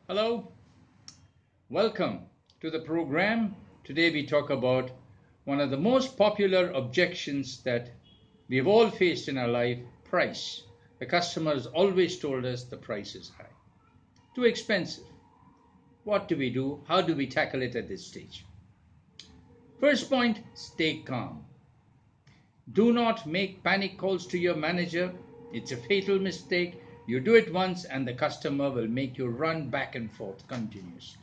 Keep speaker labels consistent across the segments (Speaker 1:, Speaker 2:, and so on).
Speaker 1: Hello, welcome to the program. Today we talk about one of the most popular objections that we've all faced in our life, price. The customer has always told us the price is high, too expensive. What do we do? How do we tackle it at this stage? First point, stay calm. Do not make panic calls to your manager. It's a fatal mistake. You do it once and the customer will make you run back and forth continuously.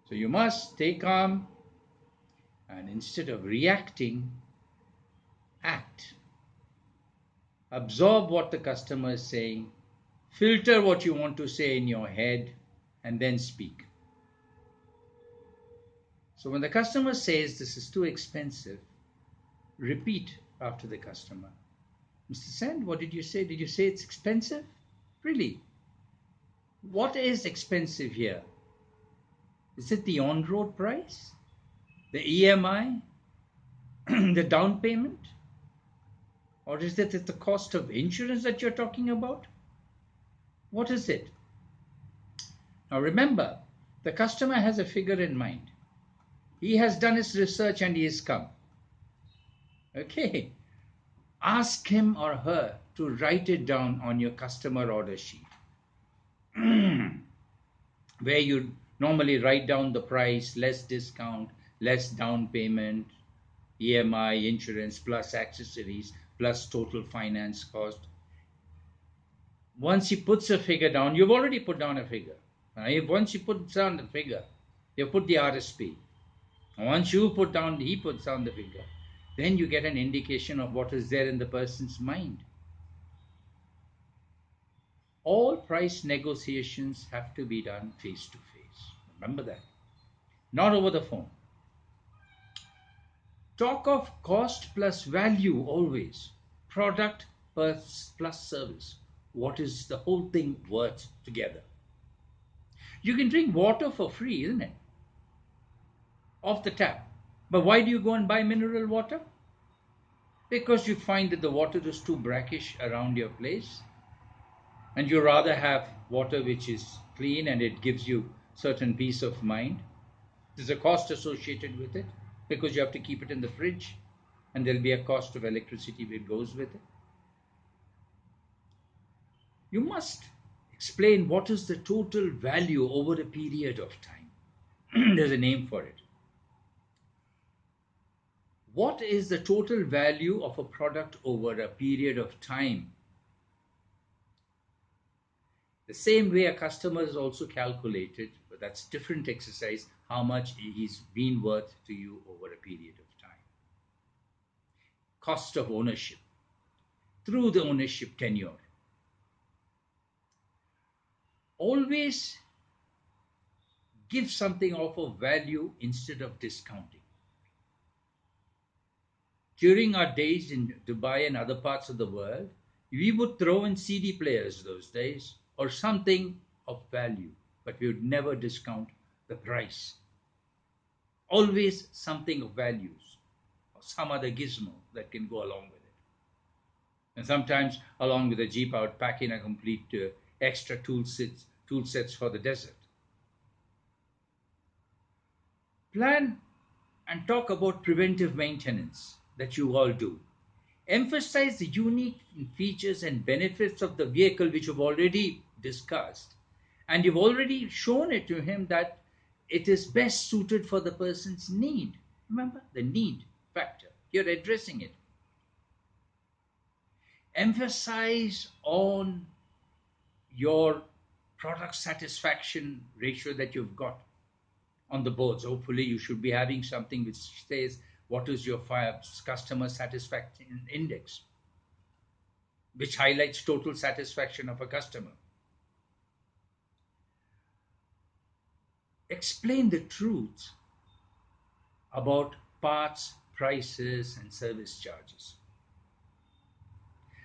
Speaker 1: So you must stay calm and instead of reacting, act. Absorb what the customer is saying, filter what you want to say in your head, and then speak. So when the customer says this is too expensive, repeat after the customer. Mr. Sand, what did you say? Did you say it's expensive? Really? What is expensive here? Is it the on-road price? The EMI? The down payment? Or is it the cost of insurance that you're talking about? What is it? Now remember, the customer has a figure in mind. He has done his research and he has come. Okay. Ask him or her to write it down on your customer order sheet where you normally write down the price, less discount, less down payment, EMI, insurance, plus accessories, plus total finance cost. Once he puts a figure down, you've already put down a figure. Once you put down the figure, you put the RSP. Once you put down, he puts down the figure. Then you get an indication of what is there in the person's mind. All price negotiations have to be done face to face. Remember that. Not over the phone. Talk of cost plus value always. Product plus service. What is the whole thing worth together? You can drink water for free, isn't it? Off the tap. But why do you go and buy mineral water? Because you find that the water is too brackish around your place and you rather have water which is clean and it gives you certain peace of mind. There's a cost associated with it because you have to keep it in the fridge and there'll be a cost of electricity that goes with it. You must explain what is the total value over a period of time. There's a name for it. What is the total value of a product over a period of time? The same way a customer is also calculated, but that's different exercise, how much he's been worth to you over a period of time. Cost of ownership through the ownership tenure. Always give something of value instead of discounting. During our days in Dubai and other parts of the world, we would throw in CD players those days or something of value, but we would never discount the price. Always something of values or some other gizmo that can go along with it. And sometimes along with the Jeep, I would pack in a complete extra tool sets for the desert. Plan and talk about preventive maintenance that you all do. Emphasize the unique features and benefits of the vehicle which you've already discussed. And you've already shown it to him that it is best suited for the person's need. Remember the need factor. You're addressing it. Emphasize on your product satisfaction ratio that you've got on the boards. Hopefully you should be having something which says what is your customer satisfaction index, which highlights total satisfaction of a customer. Explain the truth about parts, prices, and service charges.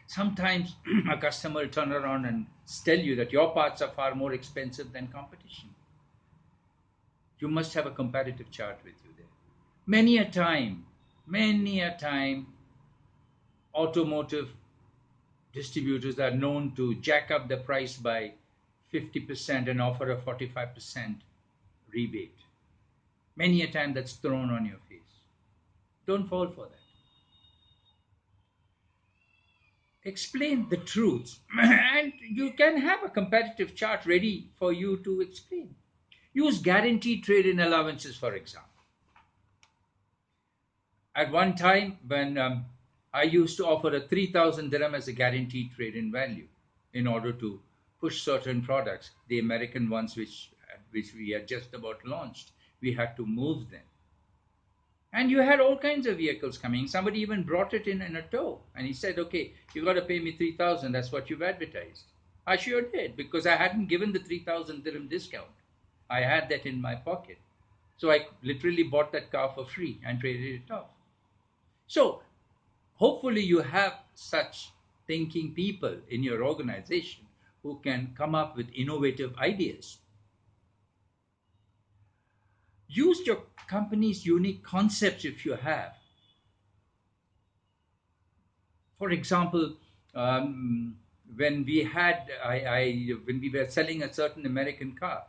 Speaker 1: Sometimes a customer will turn around and tell you that your parts are far more expensive than competition. You must have a comparative chart with you there. Many a time, automotive distributors are known to jack up the price by 50% and offer a 45% rebate. Many a time that's thrown on your face. Don't fall for that. Explain the truth, and you can have a competitive chart ready for you to explain. Use guaranteed trade-in allowances, for example. At one time, when I used to offer a 3,000 dirham as a guaranteed trade-in value in order to push certain products, the American ones which we had just about launched, we had to move them. And you had all kinds of vehicles coming. Somebody even brought it in a tow. And he said, okay, you got to pay me 3,000. That's what you've advertised. I sure did, because I hadn't given the 3,000 dirham discount. I had that in my pocket. So I literally bought that car for free and traded it off. So hopefully you have such thinking people in your organization who can come up with innovative ideas. Use your company's unique concepts if you have. For example, when we had when we were selling a certain American car,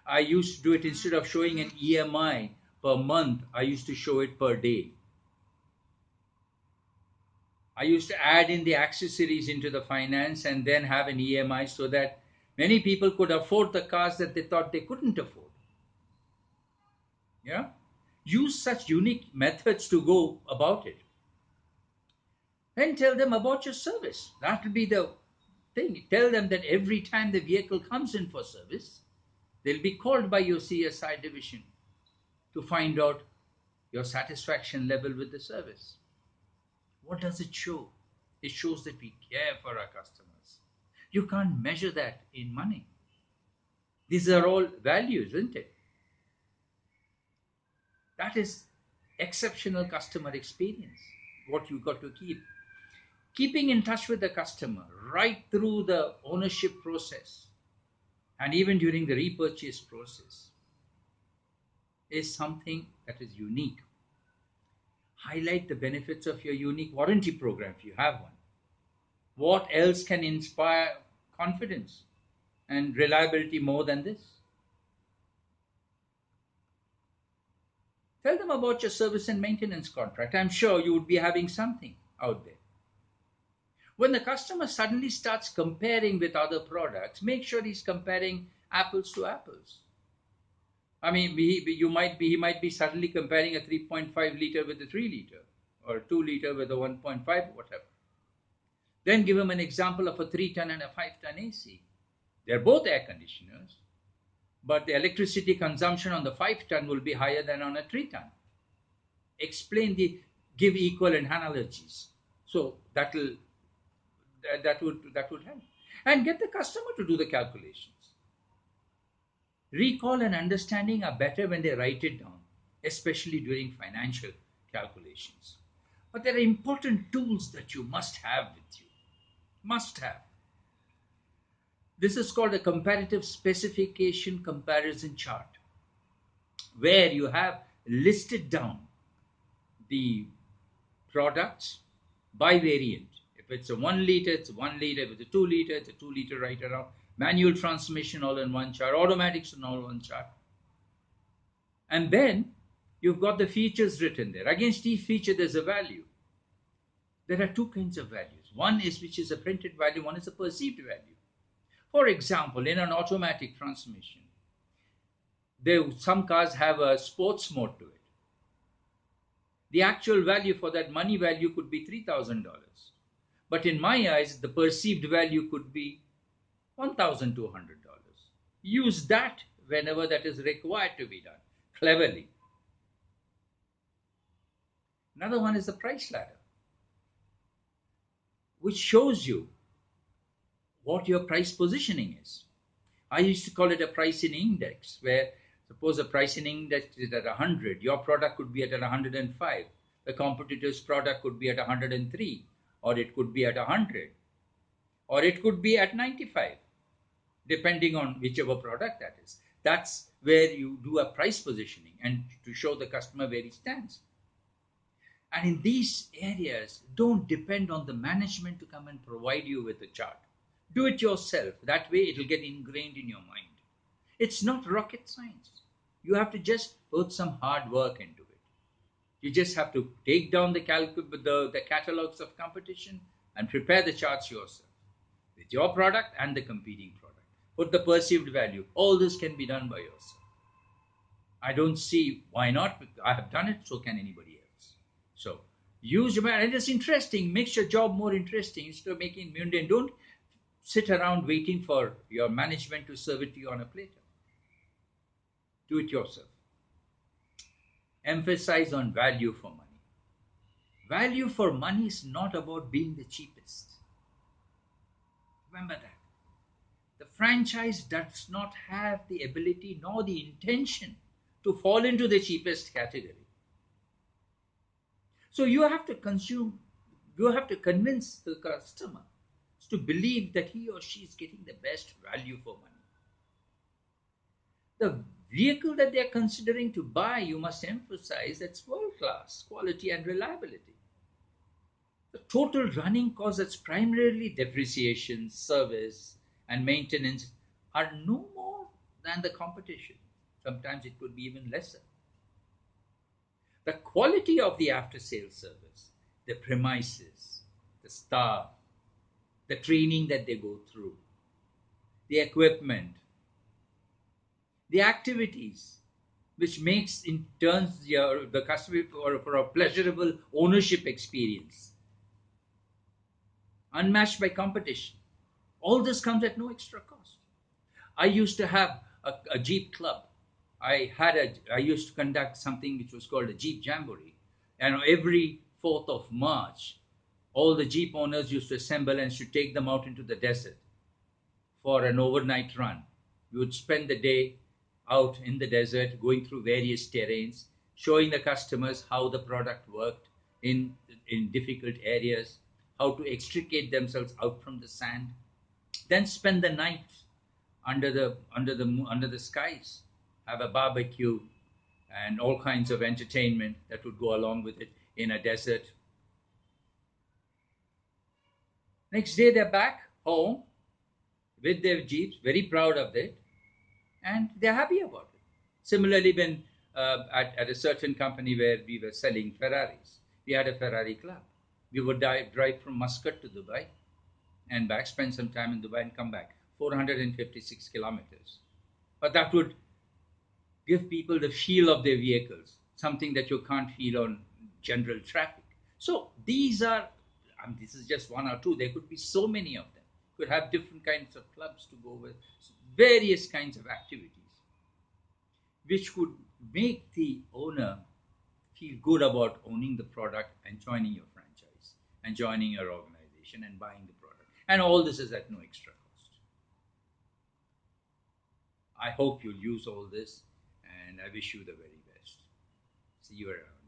Speaker 1: I used to do it instead of showing an EMI per month, I used to show it per day. I used to add in the accessories into the finance and then have an EMI so that many people could afford the cars that they thought they couldn't afford. Yeah, use such unique methods to go about it. Then tell them about your service. That will be the thing. Tell them that every time the vehicle comes in for service, they'll be called by your CSI division to find out your satisfaction level with the service. What does it show? It shows that we care for our customers. You can't measure that in money. These are all values, isn't it? That is exceptional customer experience, what you got to keep. Keeping in touch with the customer right through the ownership process and even during the repurchase process is something that is unique. Highlight the benefits of your unique warranty program if you have one. What else can inspire confidence and reliability more than this? Tell them about your service and maintenance contract. I'm sure you would be having something out there. When the customer suddenly starts comparing with other products, make sure he's comparing apples to apples. I mean, he might be suddenly comparing a 3.5 liter with a 3 liter or a 2 liter with a 1.5, whatever. Then give him an example of a 3-ton and a 5-ton AC. They're both air conditioners, but the electricity consumption on the 5-ton will be higher than on a 3-ton. Give equal analogies. So that would help. And get the customer to do the calculations. Recall and understanding are better when they write it down, especially during financial calculations. But there are important tools that you must have with you. Must have. This is called a comparative specification comparison chart, where you have listed down the products by variant. If it's a 1 liter, it's a 1 liter. If it's a 2 liter, it's a 2 liter right around. Manual transmission all in one chart, automatics in all one chart. And then you've got the features written there. Against each feature, there's a value. There are two kinds of values. One is which is a printed value, one is a perceived value. For example, in an automatic transmission, some cars have a sports mode to it. The actual value for that money value could be $3,000. But in my eyes, the perceived value could be $1,200. Use that whenever that is required to be done, cleverly. Another one is the price ladder, which shows you what your price positioning is. I used to call it a pricing index, where suppose a pricing index is at 100, your product could be at 105, the competitor's product could be at 103, or it could be at 100, or it could be at 95, depending on whichever product that is. That's where you do a price positioning and to show the customer where he stands. And in these areas, don't depend on the management to come and provide you with a chart. Do it yourself. That way it'll get ingrained in your mind. It's not rocket science. You have to just put some hard work into it. You just have to take down the catalogs of competition and prepare the charts yourself with your product and the competing product. Put the perceived value. All this can be done by yourself. I don't see why not. I have done it, so can anybody else. So use your mind. And it's interesting. Makes your job more interesting instead of making it mundane. Don't sit around waiting for your management to serve it to you on a platter. Do it yourself. Emphasize on value for money. Value for money is not about being the cheapest. Remember that. The franchise does not have the ability nor the intention to fall into the cheapest category. So you have to convince the customer to believe that he or she is getting the best value for money. The vehicle that they are considering to buy, you must emphasize that's world class quality and reliability. The total running costs, that's primarily depreciation, service, and maintenance, are no more than the competition. Sometimes it could be even lesser. The quality of the after sales service, the premises, the staff, the training that they go through, the equipment, the activities, which makes in turns the customer for a pleasurable ownership experience, unmatched by competition. All this comes at no extra cost. I used to have a Jeep club. I used to conduct something which was called a Jeep Jamboree. And every 4th of March, all the Jeep owners used to assemble and should take them out into the desert for an overnight run. We would spend the day out in the desert, going through various terrains, showing the customers how the product worked in difficult areas, how to extricate themselves out from the sand, then spend the night under the skies, have a barbecue and all kinds of entertainment that would go along with it in a desert. Next day they're back home with their jeeps, very proud of it, and they're happy about it. Similarly, when at a certain company where we were selling Ferraris, we had a Ferrari club. We would drive from Muscat to Dubai and back, spend some time in Dubai and come back. 456 kilometers. But that would give people the feel of their vehicles, something that you can't feel on general traffic. So these are, this is just one or two. There could be so many of them. Could have different kinds of clubs to go with, various kinds of activities, which could make the owner feel good about owning the product and joining your franchise and joining your organization and buying the product. And all this is at no extra cost. I hope you'll use all this and I wish you the very best. See you around.